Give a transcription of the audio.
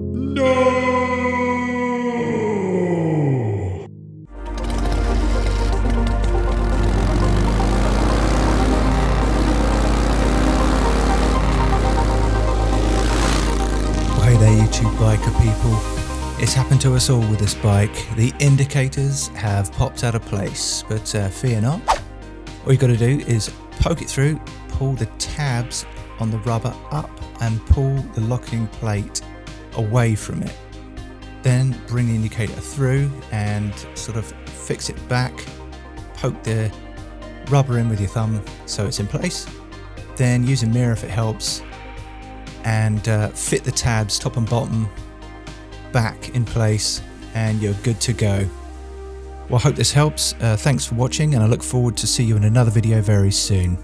No! Hey there YouTube biker people, it's happened to us all with this bike. The indicators have popped out of place, but fear not. All you got to do is poke it through, pull the tabs on the rubber up and pull the locking plate away from it. Then bring the indicator through and sort of fix it back, poke the rubber in with your thumb so it's in place. Then use a mirror if it helps, and fit the tabs top and bottom back in place, and you're good to go. Well, I hope this helps. Thanks for watching, and I look forward to see you in another video very soon.